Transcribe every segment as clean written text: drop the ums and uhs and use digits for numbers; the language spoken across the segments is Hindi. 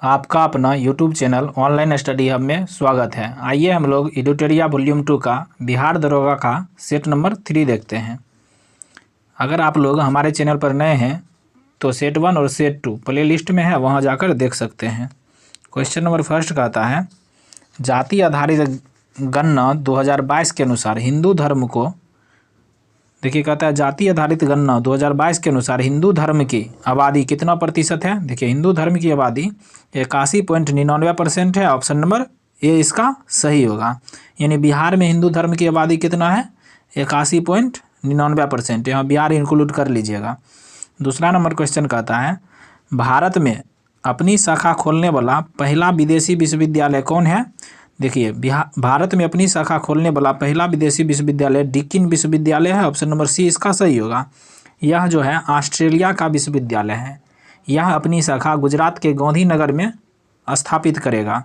आपका अपना YouTube channel online study hub में स्वागत है। आइए हम लोग एडिटोरिया वॉल्यूम 2 का बिहार दरोगा का सेट नंबर 3 देखते हैं। अगर आप लोग हमारे चैनल पर नए हैं तो सेट 1 और सेट 2 प्ले लिस्ट में है, वहां जाकर देख सकते हैं। क्वेश्चन नंबर फर्स्ट का आता है, जाति आधारित गणना 2022 के अनुसार हिंदू धर्म को, देखिए कहता है जाति आधारित गणना 2022 के अनुसार हिंदू धर्म की आबादी कितना प्रतिशत है। देखिए हिंदू धर्म की आबादी 81.99% है। ऑप्शन नंबर ए इसका सही होगा। यानी बिहार में हिंदू धर्म की आबादी कितना है, 81.99%। यहाँ बिहार इंक्लूड कर लीजिएगा। दूसरा नंबर क्वेश्चन कहता है, भारत में अपनी शाखा खोलने वाला पहला विदेशी विश्वविद्यालय कौन है। देखिए भारत में अपनी शाखा खोलने वाला पहला विदेशी विश्वविद्यालय डिकिन विश्वविद्यालय है। ऑप्शन नंबर सी इसका सही होगा। यह जो है ऑस्ट्रेलिया का विश्वविद्यालय है। यह अपनी शाखा गुजरात के गांधीनगर में स्थापित करेगा।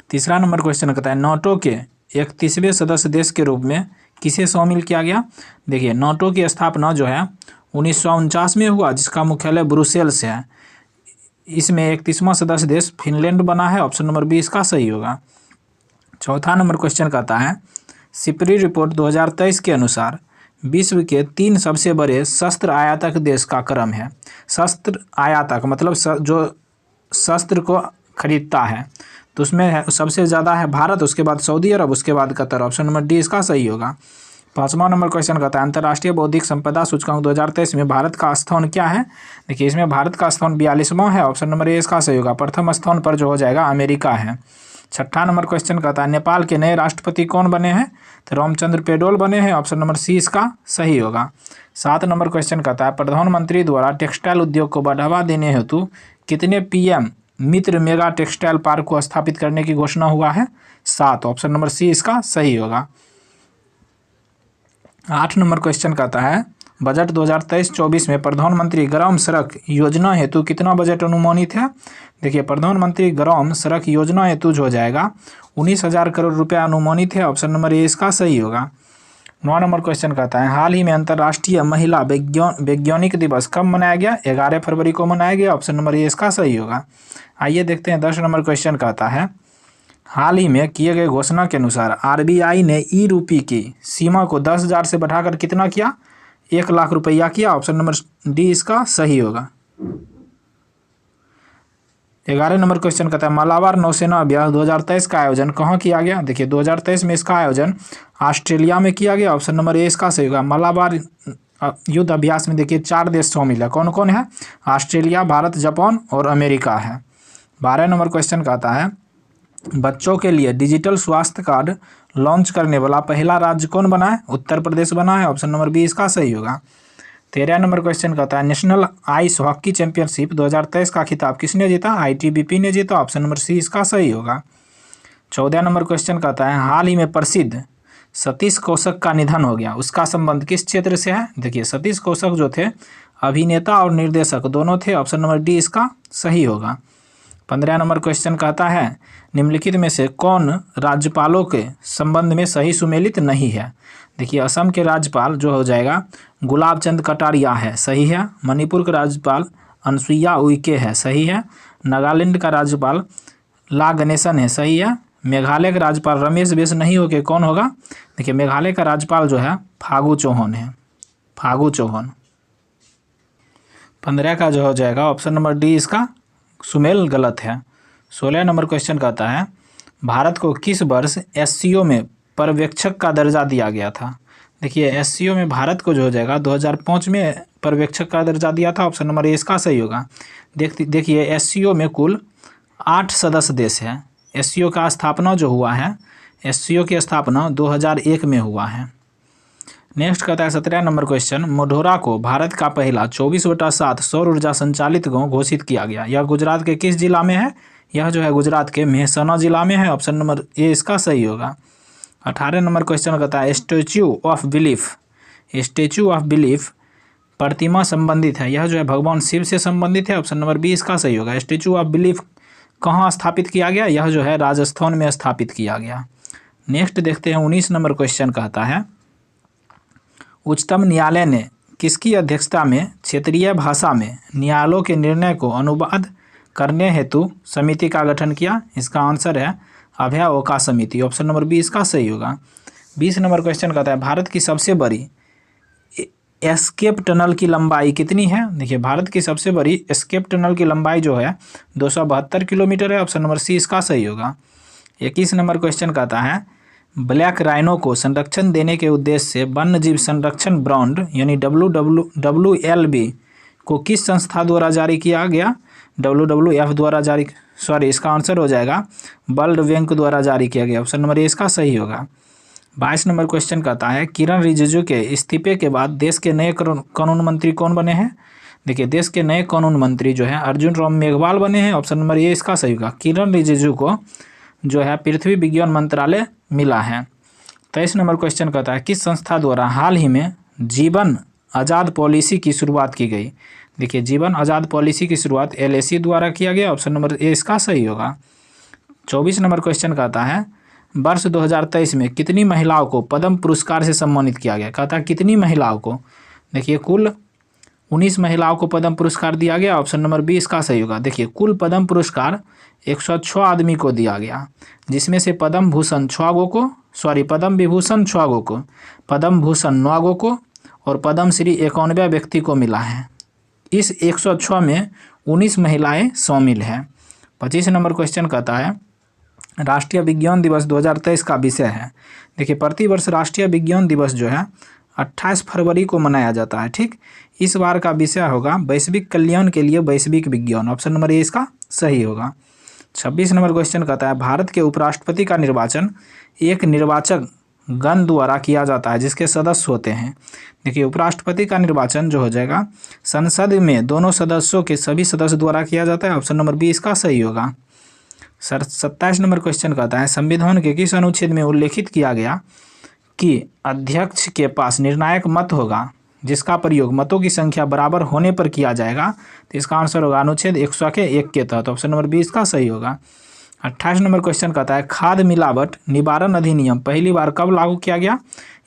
तीसरा नंबर क्वेश्चन कहता है, नाटो के 31वें सदस्य देश के रूप में किसे शामिल किया गया। देखिए नाटो की स्थापना जो है 1949 में हुआ, जिसका मुख्यालय ब्रुसेल्स है। इसमें 31वां सदस्य देश फिनलैंड बना है। ऑप्शन नंबर बी इसका सही होगा। चौथा नंबर क्वेश्चन कहता है, सिपरी रिपोर्ट 2023 के अनुसार विश्व के 3 सबसे बड़े शस्त्र आयातक देश का क्रम है। शस्त्र आयातक मतलब जो शस्त्र को खरीदता है, तो उसमें है सबसे ज़्यादा है भारत, उसके बाद सऊदी अरब, उसके बाद कतर। ऑप्शन नंबर डी इसका सही होगा। पाँचवा नंबर क्वेश्चन कहता है, अंतर्राष्ट्रीय बौद्धिक संपदा सूचकांक 2023 में भारत का स्थान क्या है। देखिए इसमें भारत का स्थान 42वां है। ऑप्शन नंबर ए इसका सही होगा। प्रथम स्थान पर जो हो जाएगा अमेरिका है। छठा नंबर क्वेश्चन कहता है, नेपाल के नए राष्ट्रपति कौन बने हैं। तो रामचंद्र पौडेल बने हैं। ऑप्शन नंबर सी इसका सही होगा। 7 नंबर क्वेश्चन कहता है, प्रधानमंत्री द्वारा टेक्सटाइल उद्योग को बढ़ावा देने हेतु कितने पीएम मित्र मेगा टेक्सटाइल पार्क को स्थापित करने की घोषणा हुआ है। 7। ऑप्शन नंबर सी इसका सही होगा। 8 नंबर क्वेश्चन कहता है, बजट 2023-24 में प्रधानमंत्री ग्राम सड़क योजना हेतु कितना बजट अनुमानित है। देखिए प्रधानमंत्री ग्राम सड़क योजना हेतु जो हो जाएगा 19,000 करोड़ रुपया अनुमानित है। ऑप्शन नंबर ए इसका सही होगा। 9 नंबर क्वेश्चन कहता है, हाल ही में अंतर्राष्ट्रीय महिला वैज्ञानिक दिवस कब मनाया गया। 11 फरवरी को मनाया गया। ऑप्शन नंबर ए इसका सही होगा। आइए देखते हैं 10 नंबर क्वेश्चन कहता है, हाल ही में किए गए घोषणा के अनुसार आरबीआई ने ई रूपी की सीमा को 10,000 से बढ़ाकर कितना किया, 1 लाख रुपया किया। ऑप्शन नंबर डी इसका सही होगा। 11 नंबर क्वेश्चन कहता है, मालाबार नौसेना अभ्यास 2023 का आयोजन कहाँ किया गया। देखिए 2023 में इसका आयोजन ऑस्ट्रेलिया में किया गया। ऑप्शन नंबर ए इसका सही होगा। मालाबार युद्ध अभ्यास में देखिए 4 देश शामिल है। कौन कौन है, ऑस्ट्रेलिया, भारत, जापान और अमेरिका है। 12 नंबर क्वेश्चन कहता है, बच्चों के लिए डिजिटल स्वास्थ्य कार्ड लॉन्च करने वाला पहला राज्य कौन बना है। उत्तर प्रदेश बना है। ऑप्शन नंबर बी इसका सही होगा। 13 नंबर क्वेश्चन कहता है, नेशनल आइस हॉकी चैंपियनशिप 2023 का खिताब किसने जीता। आईटीबीपी ने जीता। ऑप्शन नंबर सी इसका सही होगा। 14 नंबर क्वेश्चन कहता है, हाल ही में प्रसिद्ध सतीश कौशक का निधन हो गया, उसका संबंध किस क्षेत्र से है। देखिए सतीश कौशक जो थे अभिनेता और निर्देशक दोनों थे। ऑप्शन नंबर डी इसका सही होगा। 15 नंबर क्वेश्चन कहता है, निम्नलिखित में से कौन राज्यपालों के संबंध में सही सुमेलित नहीं है। देखिए असम के राज्यपाल जो हो जाएगा गुलाब चंद कटारिया है, सही है। मणिपुर के राज्यपाल अनसुईया उइके है, सही है। नागालैंड का राज्यपाल ला गणेशन है, सही है। मेघालय का राज्यपाल रमेश बैस नहीं होके कौन होगा। देखिए मेघालय का राज्यपाल जो है फागू चौहान है, फागू चौहान। 15 का जो हो जाएगा ऑप्शन नंबर डी इसका सुमेल गलत है। 16 नंबर क्वेश्चन कहता है, भारत को किस वर्ष एससीओ में पर्यवेक्षक का दर्जा दिया गया था। देखिए एससीओ में भारत को जो हो जाएगा 2005 में पर्यवेक्षक का दर्जा दिया था। ऑप्शन नंबर ए इसका सही होगा। देखिए एससीओ में कुल 8 सदस्य देश है। एससीओ का स्थापना जो हुआ है, एससीओ की स्थापना 2001 में हुआ है। नेक्स्ट कहता है 17 नंबर क्वेश्चन, मोढेरा को भारत का पहला 24/7 सौर ऊर्जा संचालित गांव घोषित किया गया। यह गुजरात के किस जिला में है। यह जो है गुजरात के मेहसाना जिला में है। ऑप्शन नंबर ए इसका सही होगा। 18 नंबर क्वेश्चन कहता है, statue of belief, statue of belief प्रतिमा संबंधित है। यह जो है भगवान शिव से संबंधित है। ऑप्शन नंबर बी इसका सही होगा। स्टैच्यू ऑफ बिलीफ कहाँ स्थापित किया गया, यह जो है राजस्थान में स्थापित किया गया। नेक्स्ट देखते हैं 19 नंबर क्वेश्चन कहता है, उच्चतम न्यायालय ने किसकी अध्यक्षता में क्षेत्रीय भाषा में न्यायालयों के निर्णय को अनुवाद करने हेतु समिति का गठन किया? इसका आंसर है अभय ओका समिति। ऑप्शन नंबर बी इसका सही होगा। 20 नंबर क्वेश्चन कहता है भारत की सबसे बड़ी एस्केप टनल की लंबाई कितनी है? देखिए भारत की सबसे बड़ी एस्केप टनल की लंबाई जो है 272 किलोमीटर है। ऑप्शन नंबर सी इसका सही होगा। 21 नंबर क्वेश्चन कहता है ब्लैक राइनो को संरक्षण देने के उद्देश्य से वन्य जीव संरक्षण बॉन्ड यानी WWLB को किस संस्था द्वारा जारी किया गया? WWF द्वारा जारी, इसका आंसर हो जाएगा वर्ल्ड बैंक द्वारा जारी किया गया। ऑप्शन नंबर ए इसका सही होगा। 22 नंबर क्वेश्चन कहता है किरण रिजिजू के इस्तीफे के बाद देश के नए कानून मंत्री कौन बने हैं? देखिए देश के नए कानून मंत्री जो है अर्जुन राम मेघवाल बने हैं। ऑप्शन नंबर ए इसका सही होगा। किरण रिजिजू को जो है पृथ्वी विज्ञान मंत्रालय मिला है। 23 नंबर क्वेश्चन कहता है किस संस्था द्वारा हाल ही में जीवन आज़ाद पॉलिसी की शुरुआत की गई? देखिए जीवन आज़ाद पॉलिसी की शुरुआत LAC द्वारा किया गया। ऑप्शन नंबर ए इसका सही होगा। 24 नंबर क्वेश्चन कहता है वर्ष 2023 में कितनी महिलाओं को पद्म पुरस्कार से सम्मानित किया गया? कहता है कितनी महिलाओं को? देखिए कुल 19 महिलाओं को पद्म पुरस्कार दिया गया। ऑप्शन नंबर बी इसका सही होगा। देखिए कुल पद्म पुरस्कार 106 आदमी को दिया गया, जिसमें से पद्म भूषण 6 को, पद्म विभूषण 6 को, पद्म भूषण 9 को और पद्म श्री 91 व्यक्ति को मिला है। इस 106 में 19 महिलाएं शामिल हैं। 25 नंबर क्वेश्चन कहता है राष्ट्रीय विज्ञान दिवस 2023 का विषय है। देखिए प्रतिवर्ष राष्ट्रीय विज्ञान दिवस जो है 28 फरवरी को मनाया जाता है। ठीक, इस बार का विषय होगा वैश्विक कल्याण के लिए वैश्विक विज्ञान। ऑप्शन नंबर ए इसका सही होगा। 26 नंबर क्वेश्चन कहता है भारत के उपराष्ट्रपति का निर्वाचन एक निर्वाचक गण द्वारा किया जाता है जिसके सदस्य होते हैं। देखिए उपराष्ट्रपति का निर्वाचन जो हो जाएगा संसद में दोनों सदस्यों के सभी सदस्य द्वारा किया जाता है। ऑप्शन नंबर बी इसका सही होगा। 27 नंबर क्वेश्चन कहता है संविधान के किस अनुच्छेद में उल्लेखित किया गया कि अध्यक्ष के पास निर्णायक मत होगा जिसका प्रयोग मतों की संख्या बराबर होने पर किया जाएगा? तो इसका आंसर होगा अनुच्छेद 101 के तहत। ऑप्शन नंबर बी इसका सही होगा। 28 नंबर क्वेश्चन कहता है खाद्य मिलावट निवारण अधिनियम पहली बार कब लागू किया गया?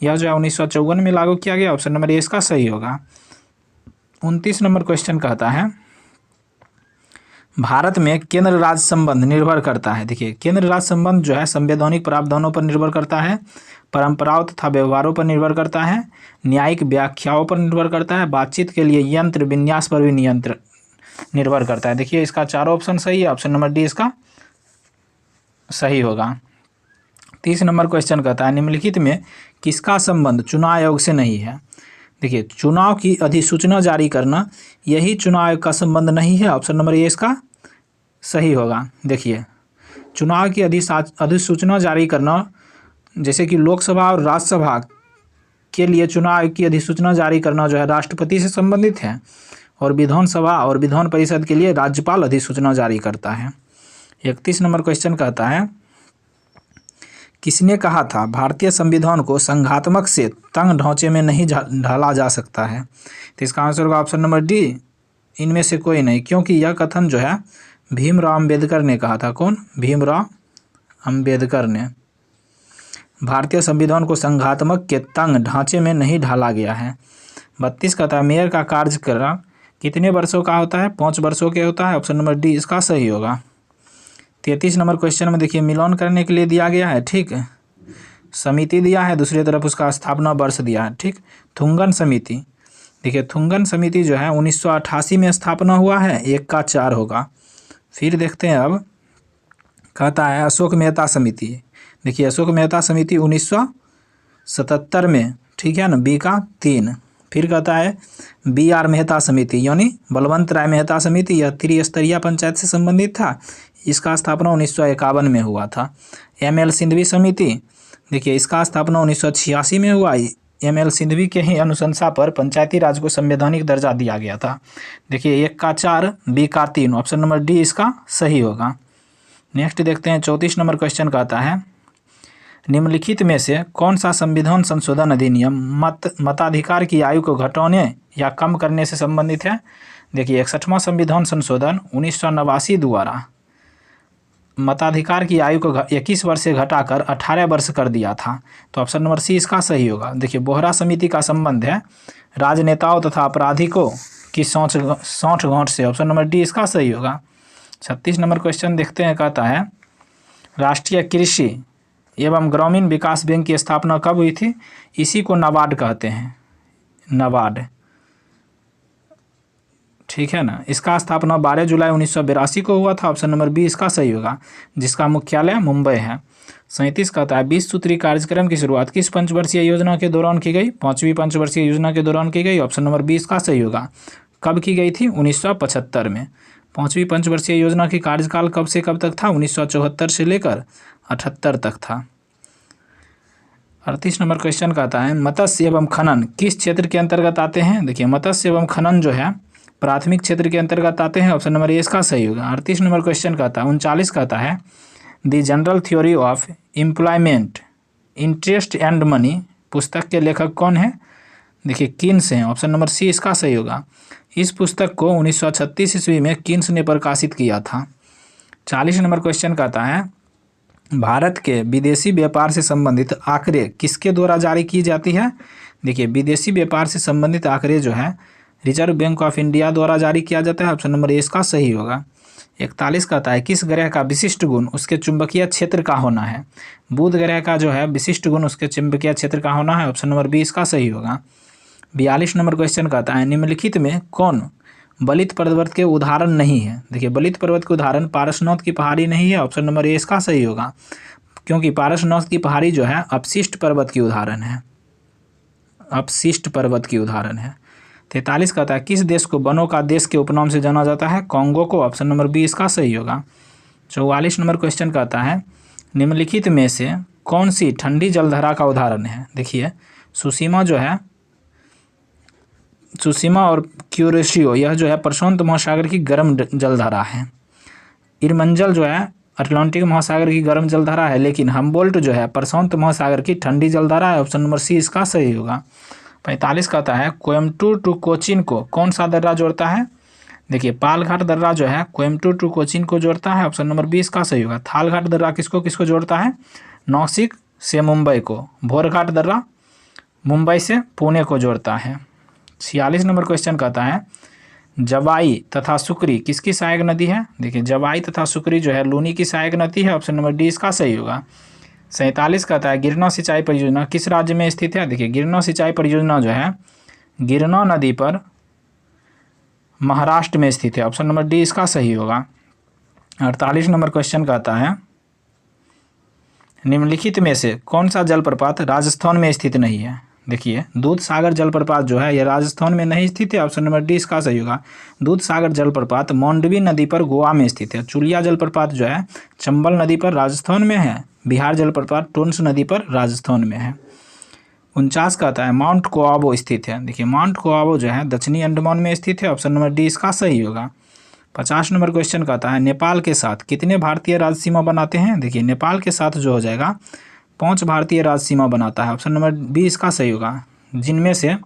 यह जो है 1954 में लागू किया गया। ऑप्शन नंबर ए इसका सही होगा। 29 नंबर क्वेश्चन कहता है भारत में केंद्र राज्य संबंध निर्भर करता है। देखिए केंद्र राज्य संबंध जो है संवैधानिक प्रावधानों पर निर्भर करता है, परंपराओं तथा व्यवहारों पर निर्भर करता है, न्यायिक व्याख्याओं पर निर्भर करता है, बातचीत के लिए यंत्र विन्यास पर भी निर्भर करता है। देखिए इसका चारों ऑप्शन सही है। ऑप्शन नंबर डी इसका सही होगा। 30 नंबर क्वेश्चन कहता है निम्नलिखित में किसका संबंध चुनाव आयोग से नहीं है? देखिए चुनाव की अधिसूचना जारी करना यही चुनाव आयोग का संबंध नहीं है। ऑप्शन नंबर ए इसका सही होगा। देखिए चुनाव की अधिसूचना जारी करना जैसे कि लोकसभा और राज्यसभा के लिए चुनाव आयोग की अधिसूचना जारी करना जो है राष्ट्रपति से संबंधित है और विधानसभा और विधान परिषद के लिए राज्यपाल अधिसूचना जारी करता है। 31 नंबर क्वेश्चन कहता है किसने कहा था भारतीय संविधान को संघात्मक से तंग ढांचे में नहीं ढाला जा सकता है? तो इसका आंसर होगा ऑप्शन नंबर डी इनमें से कोई नहीं, क्योंकि यह कथन जो है भीमराव अंबेडकर ने कहा था। कौन? भीमराव अंबेडकर ने। भारतीय संविधान को संघात्मक के तंग ढांचे में नहीं ढाला गया है। 32 कहता है मेयर का कार्यकाल कितने वर्षों का होता है? 5 वर्षों के होता है। ऑप्शन नंबर डी इसका सही होगा। 33 नंबर क्वेश्चन में देखिए मिलान करने के लिए दिया गया है। ठीक, समिति दिया है, दूसरी तरफ उसका स्थापना वर्ष दिया है। ठीक, थुंगन समिति। देखिए थुंगन समिति जो है 1988 में स्थापना हुआ है, 1 का 4 होगा। फिर देखते हैं अब कहता है अशोक मेहता समिति। देखिए अशोक मेहता समिति 1977 में, ठीक है ना, बी का 3। फिर कहता है BR मेहता समिति यानी बलवंत राय मेहता समिति, यह त्रिस्तरीय पंचायत से संबंधित था, इसका स्थापना 1951 में हुआ था। ML सिंधवी समिति, देखिए इसका स्थापना 1986 में हुआ। ML सिंधवी के ही अनुशंसा पर पंचायती राज को संवैधानिक दर्जा दिया गया था। देखिए 1 का 4 बी का 3, ऑप्शन नंबर डी इसका सही होगा। नेक्स्ट देखते हैं 34 नंबर क्वेश्चन कहता है निम्नलिखित में से कौन सा संविधान संशोधन अधिनियम मताधिकार की आयु को घटाने या कम करने से संबंधित है? देखिए 61वां संविधान संशोधन 1989 द्वारा मताधिकार की आयु को 21 वर्ष से घटाकर 18 वर्ष कर दिया था। तो ऑप्शन नंबर सी इसका सही होगा। देखिए बोहरा समिति का संबंध है राजनेताओं तथा आपराधिकों की साठ गांठ से। ऑप्शन नंबर डी इसका सही होगा। 36 नंबर क्वेश्चन देखते हैं, कहता है राष्ट्रीय कृषि एवं ग्रामीण विकास बैंक की स्थापना कब हुई थी? इसी को नाबार्ड कहते हैं, नाबार्ड, ठीक है ना। इसका स्थापना 12 जुलाई 1982 को हुआ था। ऑप्शन नंबर बी इसका सही होगा, जिसका मुख्यालय मुंबई है। 37 कहता है 20 सूत्री कार्यक्रम की शुरुआत किस पंचवर्षीय योजना के दौरान की गई? 5वीं पंचवर्षीय योजना के दौरान की गई। ऑप्शन नंबर बी इसका सही होगा। कब की गई थी? 1975 में। 5वीं पंचवर्षीय योजना की कार्यकाल कब से कब तक था? 1974 से लेकर 78 तक था। 38 नंबर क्वेश्चन कहता है मत्स्य एवं खनन किस क्षेत्र के अंतर्गत आते हैं? देखिए, मत्स्य एवं खनन जो है प्राथमिक क्षेत्र के अंतर्गत आते हैं। ऑप्शन नंबर ए इसका सही होगा। 38 नंबर क्वेश्चन कहता है 39 कहता है the general theory of employment interest and money पुस्तक के लेखक कौन है? देखिए, किन्स हैं। ऑप्शन नंबर सी इसका सही होगा। इस पुस्तक को 1936 ईस्वी में किन्स ने प्रकाशित किया था। 40 नंबर क्वेश्चन कहता है भारत के विदेशी व्यापार से संबंधित आंकड़े किसके द्वारा जारी की जाती है? देखिए, विदेशी व्यापार से संबंधित आंकड़े जो है रिजर्व बैंक ऑफ इंडिया द्वारा जारी किया जाता है। ऑप्शन नंबर ए इसका सही होगा। 41 कहता है किस ग्रह का विशिष्ट गुण उसके चुंबकीय क्षेत्र का होना है? बुध ग्रह का जो है विशिष्ट गुण उसके चुंबकीय क्षेत्र का होना है। ऑप्शन नंबर बी इसका सही होगा। 42 नंबर क्वेश्चन कहता है निम्नलिखित में कौन बलित पर्वत के उदाहरण नहीं है? देखिए, बलित पर्वत के उदाहरण पारसनाथ की पहाड़ी नहीं है। ऑप्शन नंबर ए इसका सही होगा, क्योंकि पारसनाथ की पहाड़ी जो है अपशिष्ट पर्वत की उदाहरण है, अपशिष्ट पर्वत की उदाहरण है। 43 कहता है किस देश को वनों का देश के उपनाम से जाना जाता है? कांगो को। ऑप्शन नंबर बी इसका सही होगा। 44 नंबर क्वेश्चन कहता है निम्नलिखित में से कौन सी ठंडी जलधारा का उदाहरण है? देखिए, सुसीमा जो है, सुसीमा और क्यूरेशियो यह जो है प्रशांत महासागर की गर्म जलधारा है। इरमंजल जो है अटलांटिक महासागर की गर्म जलधारा है, लेकिन हम्बोल्ट जो है प्रशांत महासागर की ठंडी जलधारा है। ऑप्शन नंबर सी इसका सही होगा। 45 कहता है कोयम्बटूर टू कोचीन को कौन सा दर्रा जोड़ता है? देखिए, पालघाट दर्रा जो है कोयम्बटूर टू कोचीन को जोड़ता है। ऑप्शन नंबर बी इसका सही होगा। थालघाट दर्रा किसको किसको जोड़ता है? नासिक से मुंबई को। भोरघाट दर्रा मुंबई से पुणे को जोड़ता है। 46 नंबर क्वेश्चन कहता है जवाई तथा सुकरी किसकी सहायक नदी है? देखिए, जवाई तथा सुकरी जो है लूनी की सहायक नदी है। ऑप्शन नंबर डी इसका सही होगा। 47 कहता है गिरना सिंचाई परियोजना किस राज्य में स्थित है? देखिए, गिरना सिंचाई परियोजना जो है गिरना नदी पर महाराष्ट्र में स्थित है। ऑप्शन नंबर डी इसका सही होगा। 48 नंबर क्वेश्चन कहता है निम्नलिखित में से कौन सा जलप्रपात राजस्थान में स्थित नहीं है? देखिए, दूध सागर जलप्रपात जो है यह राजस्थान में नहीं स्थित है। ऑप्शन नंबर डी इसका सही होगा। दूध सागर जलप्रपात मांडवी नदी पर गोवा में स्थित है। चुलिया जलप्रपात जो है चंबल नदी पर राजस्थान में है। बिहार जलप्रपात टोंस नदी पर राजस्थान में है। 49 कहता है माउंट कोआबो स्थित है। देखिए, माउंट कोआबो जो है दक्षिणी अंडमान में स्थित है। ऑप्शन नंबर डी इसका सही होगा। 50 नंबर क्वेश्चन कहता है नेपाल के साथ कितने भारतीय राज्य सीमा बनाते हैं? देखिए, नेपाल के साथ जो हो जाएगा 5 भारतीय राज्य सीमा बनाता है। ऑप्शन नंबर बी इसका सही होगा, जिनमें से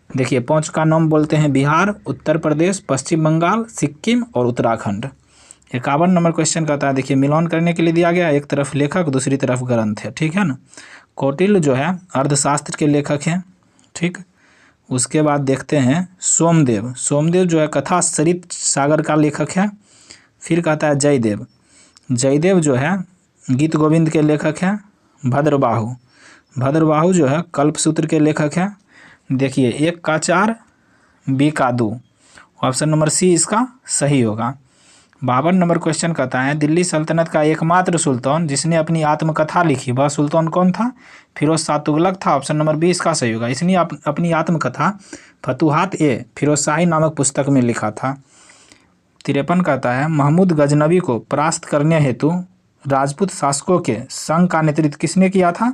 देखिए 5 का नाम बोलते हैं बिहार, उत्तर प्रदेश, पश्चिम बंगाल, सिक्किम और उत्तराखंड। 51 नंबर क्वेश्चन कहता है देखिए मिलान करने के लिए दिया गया, एक तरफ लेखक दूसरी तरफ ग्रंथ है, ठीक है ना। कौटिल्य जो है अर्थशास्त्र के लेखक हैं, ठीक। उसके बाद देखते हैं सोमदेव, सोमदेव जो है कथा सरित सागर का लेखक है। फिर कहता है जयदेव, जयदेव जो है गीत गोविंद के लेखक हैं। भद्रबाहु, भद्रबाहु जो है कल्पसूत्र के लेखक हैं। देखिए 1 का 4 बी का 2, ऑप्शन नंबर सी इसका सही होगा। 52 नंबर क्वेश्चन कहता है दिल्ली सल्तनत का एकमात्र सुल्तान जिसने अपनी आत्मकथा लिखी वह सुल्तान कौन था? फिरोज शाह तुगलक था। ऑप्शन नंबर बी इसका सही होगा। इसने अपनी आत्मकथा फतुहात ए फिरोज शाही नामक पुस्तक में लिखा था। 53 कहता है महमूद गजनबी को परास्त करने हेतु राजपूत शासकों के संघ का नेतृत्व किसने किया था?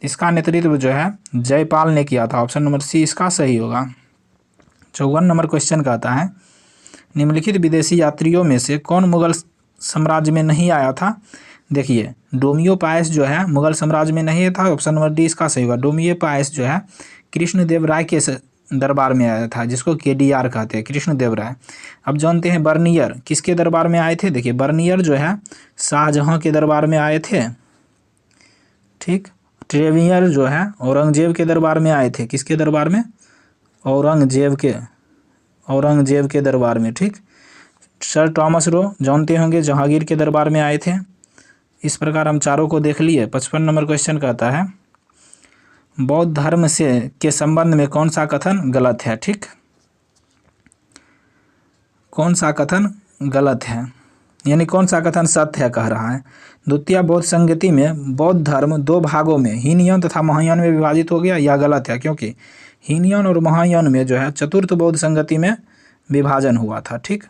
इसका नेतृत्व जो है जयपाल ने किया था। ऑप्शन नंबर सी इसका सही होगा। 54 नंबर क्वेश्चन कहता है निम्नलिखित विदेशी यात्रियों में से कौन मुगल साम्राज्य में नहीं आया था? देखिए डोमियो पायस जो है मुगल साम्राज्य में नहीं था। ऑप्शन नंबर डी इसका सही होगा। डोमियो पायस जो है कृष्णदेव राय के दरबार में आया था, जिसको केडीआर कहते हैं, कृष्णदेव राय। अब जानते हैं बर्नियर किसके दरबार में आए थे? देखिए बर्नियर जो है शाहजहां के दरबार में आए थे, ठीक। ट्रेवियर जो है औरंगजेब के दरबार में आए थे। किसके दरबार में? औरंगजेब के दरबार में, ठीक। सर थॉमस रो जानते होंगे, जहांगीर के दरबार में आए थे। इस प्रकार हम चारों को देख लिए। 55 नंबर क्वेश्चन कहता है बौद्ध धर्म से के संबंध में कौन सा कथन गलत है। ठीक, कौन सा कथन गलत है, यानी कौन सा कथन सत्य है कह रहा है। द्वितीय बौद्ध संगति में बौद्ध धर्म दो भागों में हीनयान तथा महायान में विभाजित हो गया, यह गलत है, क्योंकि हीनयान और महायान में जो है चतुर्थ बौद्ध संगति में विभाजन हुआ था। ठीक,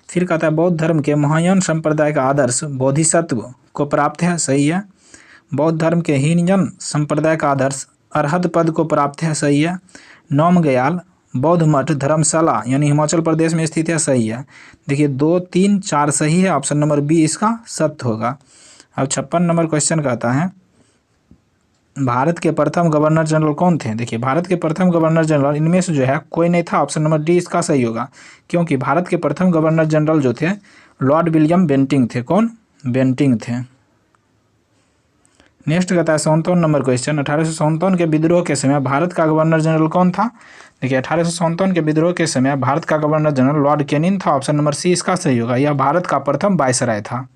फिर कहता है बौद्ध धर्म के महायान संप्रदाय का आदर्श बोधिसत्व को प्राप्त है, सही है। बौद्ध धर्म के हीनयान संप्रदाय का आदर्श अरहत पद को प्राप्त है, सही है। नौमगयाल बौद्ध मठ धर्मशाला यानी हिमाचल प्रदेश में स्थित है, सही है। देखिए 2, 3, 4 सही है, ऑप्शन नंबर बी इसका सत्य होगा। अब 56 नंबर क्वेश्चन कहता है भारत के प्रथम गवर्नर जनरल कौन थे। देखिए भारत के प्रथम गवर्नर जनरल इनमें से जो है कोई नहीं था, ऑप्शन नंबर डी इसका सही होगा, क्योंकि भारत के प्रथम गवर्नर जनरल जो थे लॉर्ड विलियम बेंटिंग थे। कौन? बेंटिंग थे। नेक्स्ट कहता है 57 नंबर क्वेश्चन 1857 के विद्रोह के समय भारत का गवर्नर जनरल कौन था। देखिए 1857 के विद्रोह के समय भारत का गवर्नर जनरल लॉर्ड कैनिंग था, ऑप्शन नंबर सी इसका सही होगा, यह भारत का प्रथम वायसराय था।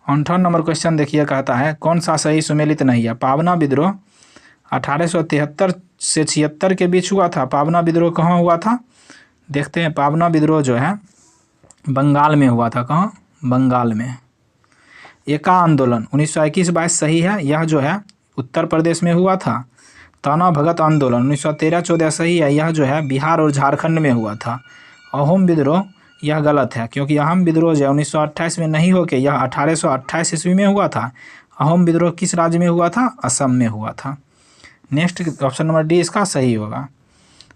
58 नंबर क्वेश्चन देखिए कहता है कौन सा सही सुमेलित नहीं है। पावना विद्रोह 1873 से 76 के बीच हुआ था। पावना विद्रोह कहाँ हुआ था, देखते हैं। पावना विद्रोह जो है बंगाल में हुआ था। कहाँ? बंगाल में। एका आंदोलन 1921-22 सही है, यह जो है उत्तर प्रदेश में हुआ था। ताना भगत आंदोलन 1913-14 सही है, यह जो है बिहार और झारखंड में हुआ था। अहोम विद्रोह यह गलत है, क्योंकि अहोम विद्रोह जो है 1928 में नहीं होकर यह 1828 ईस्वी में हुआ था। अहोम विद्रोह किस राज्य में हुआ था? असम में हुआ था। नेक्स्ट ऑप्शन नंबर डी इसका सही होगा।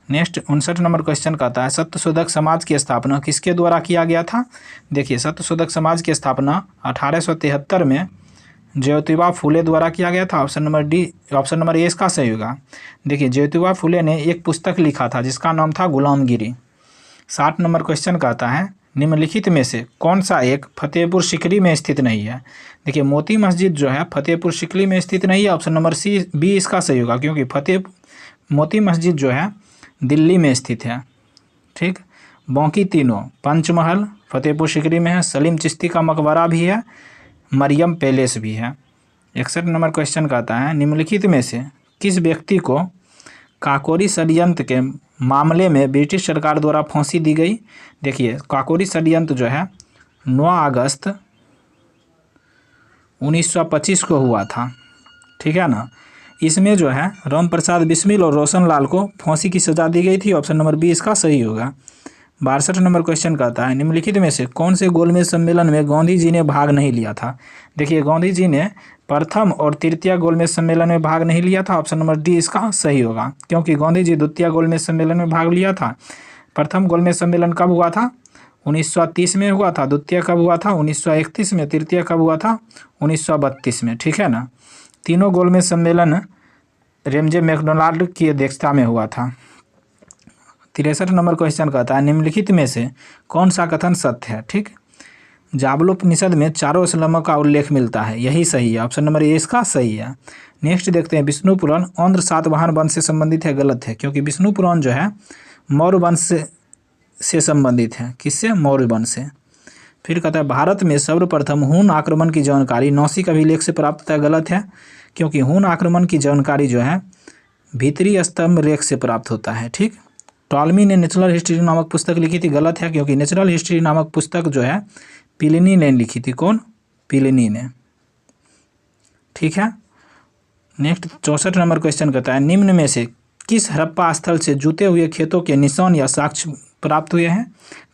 नेक्स्ट 59 नंबर क्वेश्चन कहता है सत्यशोधक समाज की स्थापना किसके द्वारा किया गया था। देखिए सत्यशोधक समाज की स्थापना 1873 में ज्योतिबा फुले द्वारा किया गया था, option number D, option number A इसका सही होगा। देखिए ज्योतिबा फुले ने एक पुस्तक लिखा था जिसका नाम था गुलामगिरी। 60 नंबर क्वेश्चन कहता है निम्नलिखित में से कौन सा एक फतेहपुर सीकरी में स्थित नहीं है। देखिए मोती मस्जिद जो है फतेहपुर सीकरी में स्थित नहीं है, ऑप्शन नंबर सी बी इसका सही होगा, क्योंकि मोती मस्जिद जो है दिल्ली में स्थित है। ठीक, बाकी तीनों पंचमहल फतेहपुर सीकरी में है, सलीम चिश्ती का मकबरा भी है, मरियम पैलेस भी है। 61 नंबर क्वेश्चन कहता है निम्नलिखित में से किस व्यक्ति को काकोरी षड्यंत्र के मामले में ब्रिटिश सरकार द्वारा फांसी दी गई। देखिए काकोरी षड्यंत्र जो है 9 अगस्त 1925 को हुआ था। ठीक है ना। इसमें जो है राम प्रसाद बिस्मिल और रोशन लाल को फांसी की सज़ा दी गई थी, ऑप्शन नंबर बी इसका सही होगा। 62 नंबर क्वेश्चन कहता है निम्नलिखित में से कौन से गोलमेज सम्मेलन में गांधी जी ने भाग नहीं लिया था। देखिए गांधी जी ने प्रथम और तृतीय गोलमेज सम्मेलन में भाग नहीं लिया था, ऑप्शन नंबर डी इसका सही होगा, क्योंकि गांधी जी द्वितीय गोलमेज सम्मेलन में भाग लिया था। प्रथम गोलमेज सम्मेलन कब हुआ था? 1930 में हुआ था। द्वितीय कब हुआ था? 1931 में। तृतीय कब हुआ था? 1932 में। ठीक है ना। तीनों गोलमेज सम्मेलन रेमजे मैकडोनाल्ड की अध्यक्षता में हुआ था। 63 नंबर क्वेश्चन कहता है निम्नलिखित में से कौन सा कथन सत्य है। ठीक, जाबलोपनिषद में चारों स्लमों का उल्लेख मिलता है, यही सही है, ऑप्शन नंबर ए इसका सही है। नेक्स्ट देखते हैं विष्णु पुराण आंध्र सातवाहन वंश से संबंधित है, गलत है, क्योंकि विष्णु पुराण जो है मौर्य वंश से संबंधित है। किससे? मौर्य वंश से। फिर कहता है भारत में सर्वप्रथम हून आक्रमण की जानकारी नासिक अभिलेख से प्राप्त है, गलत है, क्योंकि हून आक्रमण की जानकारी जो है भीतरी स्तंभ रेख से प्राप्त होता है। ठीक, टॉलमी ने नेचुरल हिस्ट्री नामक पुस्तक लिखी थी, गलत है, क्योंकि नेचुरल हिस्ट्री नामक पुस्तक जो है प्लिनी ने लिखी थी। कौन? प्लिनी ने। ठीक है। नेक्स्ट 64 नंबर क्वेश्चन कहता है निम्न में से किस हड़प्पा स्थल से जुते हुए खेतों के निशान या साक्ष्य प्राप्त हुए हैं।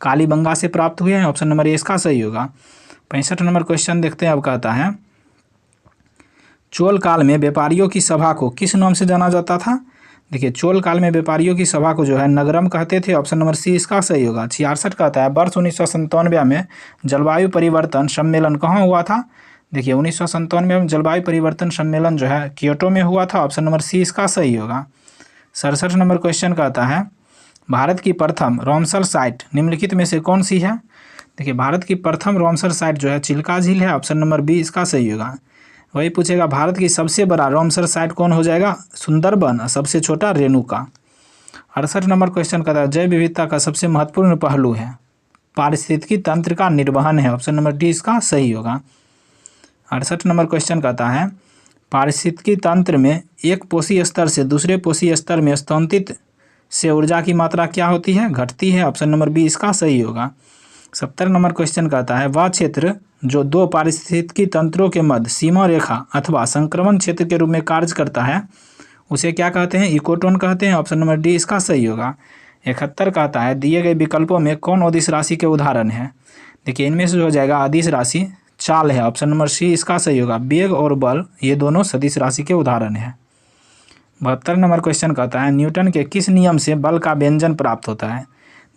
कालीबंगा से प्राप्त हुए हैं, ऑप्शन नंबर ए इसका सही होगा। 65 नंबर क्वेश्चन देखते हैं। अब कहता है चोल काल में व्यापारियों की सभा को किस नाम से जाना जाता था। देखिए चोल काल में व्यापारियों की सभा को जो है नगरम कहते थे, ऑप्शन नंबर सी इसका सही होगा। 66 कहता है वर्ष 1997 में जलवायु परिवर्तन सम्मेलन कहाँ हुआ था। देखिए 1997 में जलवायु परिवर्तन सम्मेलन जो है क्योटो में हुआ था, ऑप्शन नंबर सी इसका सही होगा। 67 नंबर क्वेश्चन कहता है भारत की प्रथम रामसर साइट निम्नलिखित में से कौन सी है। देखिए भारत की प्रथम रामसर साइट जो है चिल्का झील है, ऑप्शन नंबर बी इसका सही होगा। वही पूछेगा भारत की सबसे बड़ा रामसर साइट कौन हो जाएगा? सुंदरबन। सबसे छोटा रेणुका। 68 नंबर क्वेश्चन कहता है जैव विविधता का सबसे महत्वपूर्ण पहलू है पारिस्थितिकी तंत्र का निर्वहन है। ऑप्शन नंबर डी इसका सही होगा। 68 नंबर क्वेश्चन कहता है पारिस्थितिकी तंत्र में एक पोषी स्तर से दूसरे पोषी स्तर में स्थानांतरित से ऊर्जा की मात्रा क्या होती है? घटती है। ऑप्शन नंबर बी इसका सही होगा। 70 नंबर क्वेश्चन कहता है वह क्षेत्र जो दो पारिस्थितिकी तंत्रों के मध्य सीमा रेखा अथवा संक्रमण क्षेत्र के रूप में कार्य करता है उसे क्या कहते हैं? इकोटोन कहते हैं। ऑप्शन नंबर डी इसका सही होगा। 71 कहता है दिए गए विकल्पों में कौन अदिश राशि के उदाहरण है? देखिए इनमें से जो हो जाएगा अदिश राशि चाल है। ऑप्शन नंबर सी इसका सही होगा। वेग और बल ये दोनों सदिश राशि के उदाहरण है। 72 नंबर क्वेश्चन कहता है न्यूटन के किस नियम से बल का व्यंजन प्राप्त होता है?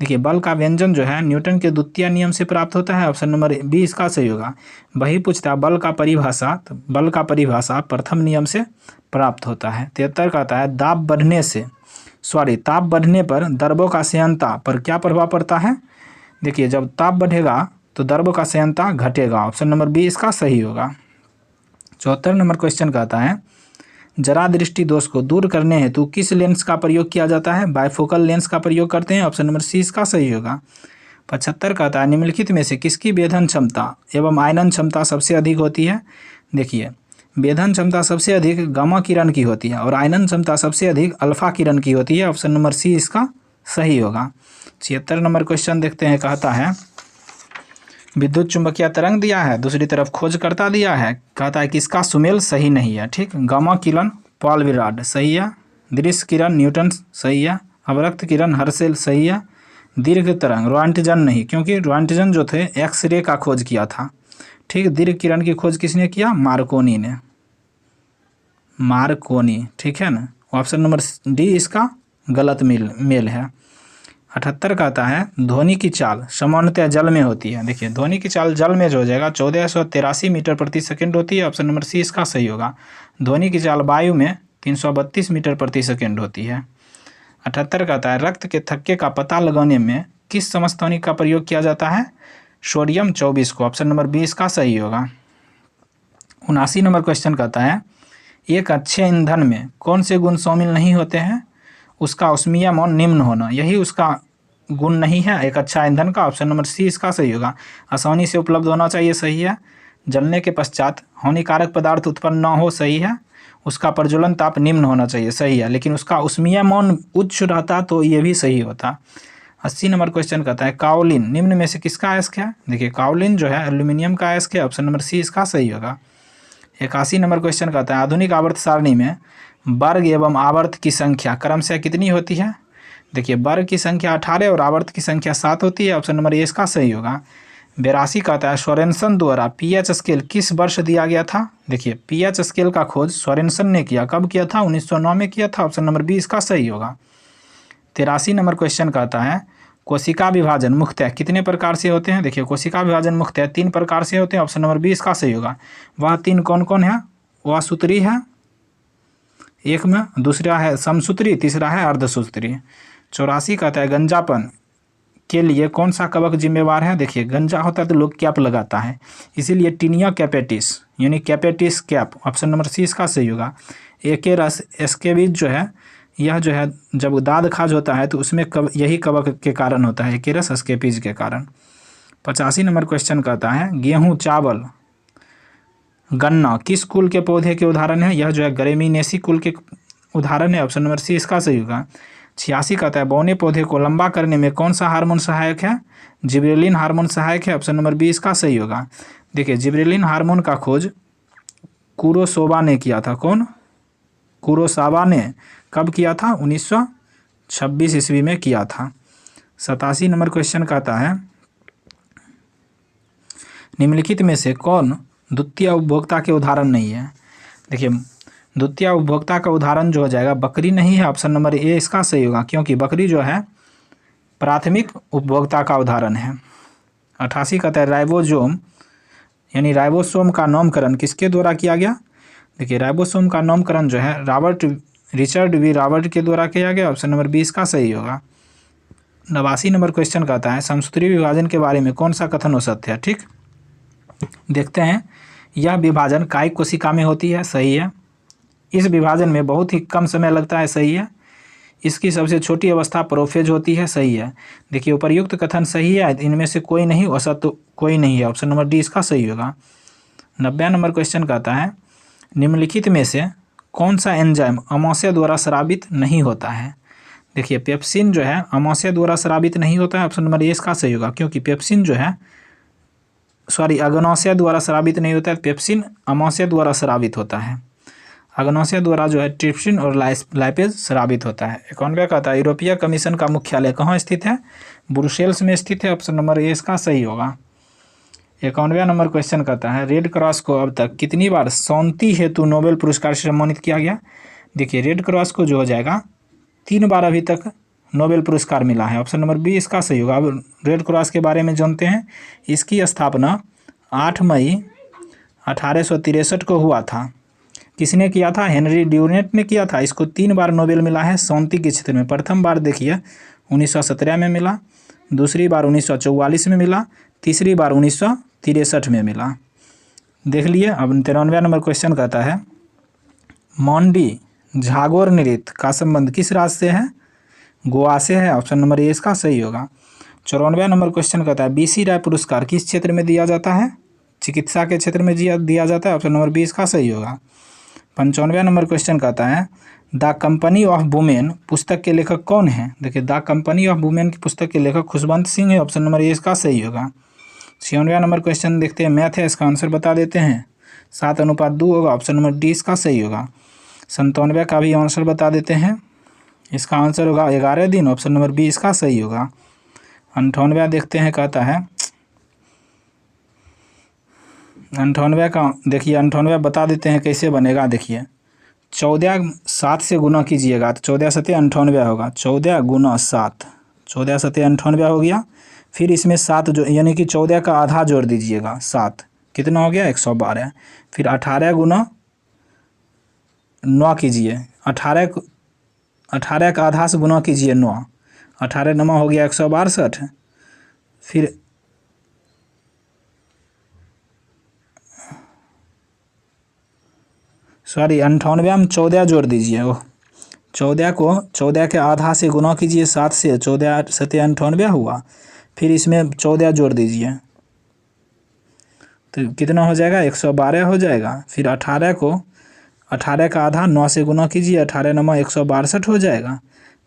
देखिए बल का व्यंजन जो है न्यूटन के द्वितीय नियम से प्राप्त होता है। ऑप्शन नंबर बी इसका सही होगा। वही पूछता है बल का परिभाषा, तो बल का परिभाषा प्रथम नियम से प्राप्त होता है। 73 कहता है ताप बढ़ने पर द्रव्यों का संयंता पर क्या प्रभाव पड़ता है? देखिए जब ताप बढ़ेगा तो द्रव्यों का संयंता घटेगा। ऑप्शन नंबर बी इसका सही होगा। 74 नंबर क्वेश्चन कहता है जरा दृष्टि दोष को दूर करने हेतु किस लेंस का प्रयोग किया जाता है? बाइफोकल लेंस का प्रयोग करते हैं। ऑप्शन नंबर सी इसका सही होगा। 75 कहता है निम्नलिखित में से किसकी वेधन क्षमता एवं आयनन क्षमता सबसे अधिक होती है? देखिए वेधन क्षमता सबसे अधिक गामा किरण की होती है और आयनन क्षमता सबसे अधिक अल्फा किरण की होती है। ऑप्शन नंबर सी इसका सही होगा। 76 नंबर क्वेश्चन देखते हैं। कहता है विद्युत चुंबकीय तरंग दिया है, दूसरी तरफ खोजकर्ता दिया है। कहता है कि इसका सुमेल सही नहीं है। ठीक, गामा किरण पॉल विराड सही है, दृश्य किरण न्यूटन सही है, अवरक्त किरण हर्शेल सही है, दीर्घ तरंग रॉन्टजन नहीं, क्योंकि रॉन्टजन जो थे एक्सरे का खोज किया था। ठीक, दीर्घ किरण की खोज किसने किया? मार्कोनी ने, मार्कोनी। ठीक है ना, ऑप्शन नंबर डी इसका गलत मेल है। 78 कहता है ध्वनि की चाल सामान्यतः जल में होती है। देखिए ध्वनि की चाल जल में जो हो जाएगा 1483 मीटर प्रति सेकंड होती है। ऑप्शन नंबर सी इसका सही होगा। ध्वनि की चाल वायु में 332 मीटर प्रति सेकंड होती है। 78 कहता है रक्त के थक्के का पता लगाने में किस समस्थानिक का प्रयोग किया जाता है? सोडियम 24 को। ऑप्शन नंबर बी इसका सही होगा। 79 नंबर क्वेश्चन कहता है एक अच्छे ईंधन में कौन से गुण शामिल नहीं होते हैं? उसका ऊष्मीय मान निम्न होना, यही उसका गुण नहीं है एक अच्छा ईंधन का। ऑप्शन नंबर सी इसका सही होगा। आसानी से उपलब्ध होना चाहिए, सही है। जलने के पश्चात हानिकारक पदार्थ उत्पन्न न हो, सही है। उसका प्रज्वलन ताप निम्न होना चाहिए, सही है। लेकिन उसका ऊष्मीय मान उच्च रहता तो ये भी सही होता। 80 नंबर क्वेश्चन कहता है काओलिन निम्न में से किसका अयस्क है? देखिए काओलिन जो है एल्यूमिनियम का अयस्क है। ऑप्शन नंबर सी इसका सही होगा। 81 नंबर क्वेश्चन कहता है आधुनिक आवर्त सारणी में वर्ग एवं आवर्त की संख्या क्रमशः कितनी होती है? देखिए वर्ग की संख्या 18 और आवर्त की संख्या 7 होती है। ऑप्शन नंबर ए इसका सही होगा। 82 कहता है सोरेनसन द्वारा पीएच स्केल किस वर्ष दिया गया था? देखिए पीएच स्केल का खोज सोरेनसन ने किया, कब किया था? 1909 में किया था। ऑप्शन नंबर बी इसका सही होगा। 83 नंबर क्वेश्चन कहता है कोशिका विभाजन मुख्यतः कितने प्रकार से होते हैं? देखिए कोशिका विभाजन मुख्यतः 3 प्रकार से होते हैं। ऑप्शन नंबर बी इसका सही होगा। वह 3 कौन कौन है? वह सूत्री है एक में, दूसरा है समसूत्री, तीसरा है अर्धसूत्री। 84 कहता है गंजापन के लिए कौन सा कवक जिम्मेवार है? देखिए गंजा होता है तो लोग कैप लगाता है, इसीलिए टीनिया कैपेटिस यानी capitis cap. Option number C इसका सही होगा। एकेरस एस्केबिज जो है यह जो है जब दाद खाज होता है तो उसमें यही कवक के कारण होता है, एकेरस एस्केपिज के कारण। 85 नंबर क्वेश्चन कहता है गेहूँ चावल गन्ना किस कुल के पौधे के उदाहरण है? यह जो है ग्रेमिनेसी कुल के उदाहरण है। ऑप्शन नंबर सी इसका सही होगा। 86 कहता है बौने पौधे को लंबा करने में कौन सा हार्मोन सहायक है? जिब्रेलिन हार्मोन सहायक है। ऑप्शन नंबर बी इसका सही होगा। देखिए जिब्रेलिन हार्मोन का खोज कुरोसावा ने किया था। कौन? कुरोसावा ने कब किया था? 1926 ईस्वी में किया था। 87 नंबर क्वेश्चन कहता है निम्नलिखित में से कौन द्वितीय उपभोक्ता के उदाहरण नहीं है? देखिए द्वितीय उपभोक्ता का उदाहरण जो हो जाएगा बकरी नहीं है। ऑप्शन नंबर ए इसका सही होगा, क्योंकि बकरी जो है प्राथमिक उपभोक्ता का उदाहरण है। 88 कहता है राइबोसोम यानी राइबोसोम का नामकरण किसके द्वारा किया गया? देखिए राइबोसोम का नामकरण जो है रिचर्ड वी रॉबर्ट के द्वारा किया गया। ऑप्शन नंबर बी इसका सही होगा। 89 नंबर क्वेश्चन कहता है समसूत्री विभाजन के बारे में कौन सा कथन हो सत्य है? ठीक, देखते हैं। यह विभाजन कायिक कोशिका में होती है, सही है। इस विभाजन में बहुत ही कम समय लगता है, सही है। इसकी सबसे छोटी अवस्था प्रोफेज होती है, सही है। देखिए उपर्युक्त कथन सही है, इनमें से कोई नहीं, औसत तो कोई नहीं है, ऑप्शन नंबर डी इसका सही होगा। 90 नंबर क्वेश्चन कहता है निम्नलिखित में से कौन सा एंजाइम अमाशय द्वारा स्रावित नहीं होता है। देखिए पेप्सिन जो है अमाशय द्वारा स्रावित नहीं होता है, ऑप्शन नंबर ए इसका सही होगा, क्योंकि पेप्सिन जो है अग्नाशय द्वारा स्रावित नहीं होता है, पेप्सिन अमाशय द्वारा स्रावित होता है। अग्नाशय द्वारा जो है ट्रिप्सिन और लाइपेज स्रावित होता है। 91 का था यूरोपीय कमीशन का मुख्यालय कहाँ स्थित है, ब्रुसेल्स में स्थित है, ऑप्शन नंबर ए इसका सही होगा। 91 नंबर क्वेश्चन कहता है रेड क्रॉस को अब तक कितनी बार शांति हेतु नोबेल पुरस्कार से सम्मानित किया गया। देखिए रेड क्रॉस को जो हो जाएगा 3 बार अभी तक नोबेल पुरस्कार मिला है, ऑप्शन नंबर बी इसका सही होगा। अब रेड क्रॉस के बारे में जानते हैं। इसकी स्थापना 8 मई 1863 को हुआ था। किसने किया था, हेनरी ड्यूनेट ने किया था। इसको 3 बार नोबेल मिला है शांति के क्षेत्र में। प्रथम बार देखिए 1917 में मिला, दूसरी बार 1944 में मिला, तीसरी बार 1963 में मिला। देख लिए। अब 93 नंबर क्वेश्चन कहता है मॉन्डी झागोर नृत्य का संबंध किस राज्य से है, गोवा से है, ऑप्शन नंबर ए इसका सही होगा। 94 नंबर क्वेश्चन कहता है बीसी राय पुरस्कार किस क्षेत्र में दिया जाता है, चिकित्सा के क्षेत्र में दिया जाता है, ऑप्शन नंबर बी इसका सही होगा। 95 नंबर क्वेश्चन कहता है द कंपनी ऑफ वुमेन पुस्तक के लेखक कौन है। देखिए द कंपनी ऑफ वुमेन की पुस्तक के लेखक खुशवंत सिंह है, ऑप्शन नंबर ए इसका सही होगा। 96 नंबर क्वेश्चन देखते हैं, मैथ है, इसका आंसर बता देते हैं। 7:2 होगा, ऑप्शन नंबर डी इसका सही होगा। 97 का भी आंसर बता देते हैं, इसका आंसर होगा 11 दिन, ऑप्शन नंबर बी इसका सही होगा। 98 देखते हैं, कहता है 98 का देखिए 98 बता देते हैं कैसे बनेगा। देखिए 14 7 से गुना कीजिएगा तो 14 7 98 होगा, 14 गुना 7, 14 7 98 हो गया। फिर इसमें 7 जो यानी कि 14 का आधा जोड़ दीजिएगा, 7 कितना हो गया 112। फिर 18 गुना 9 कीजिए, 18 का आधा से गुना कीजिए 9, 18 9 हो गया 162। फिर सॉरी 98 में 14 जोड़ दीजिए, 14 को 14 के आधा से गुना कीजिए 7 से, 14 7 98 हुआ। फिर इसमें 14 जोड़ दीजिए तो कितना हो जाएगा 112 हो जाएगा। फिर 18 को 18 का आधा 9 से गुना कीजिए, 18 9 162 हो जाएगा।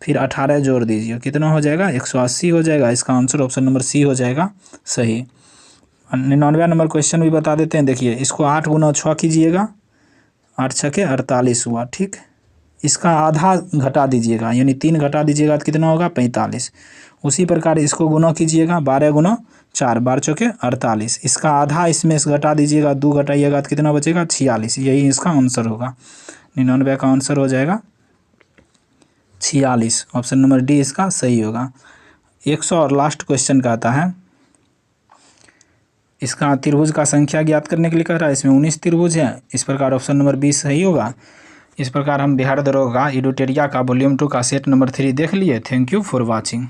फिर 18 जोड़ दीजिए, कितना हो जाएगा 180 हो जाएगा। इसका आंसर ऑप्शन नंबर सी हो जाएगा सही। 99 नंबर क्वेश्चन भी बता देते हैं। देखिए इसको 8 गुना 6 कीजिएगा, 8 6 48 हुआ, ठीक। इसका आधा घटा दीजिएगा यानी 3 घटा दीजिएगा तो कितना होगा 45। उसी प्रकार इसको गुना कीजिएगा, 12 गुना 4, 12 चौके 48। इसका आधा इसमें से घटा दीजिएगा, 2 घटाइएगा तो कितना बचेगा 46। यही इसका आंसर होगा। 99 का आंसर हो जाएगा 46, ऑप्शन नंबर डी इसका सही होगा। 100 और लास्ट क्वेश्चन का आता है, इसका त्रिभुज का संख्या ज्ञात करने के लिए कह रहा है। इसमें 19 त्रिभुज है, इस प्रकार ऑप्शन नंबर 20 सही होगा। इस प्रकार हम बिहार दरोगा एडुटेरिया का वॉल्यूम 2 का सेट नंबर 3 देख लिए। Thank you for watching.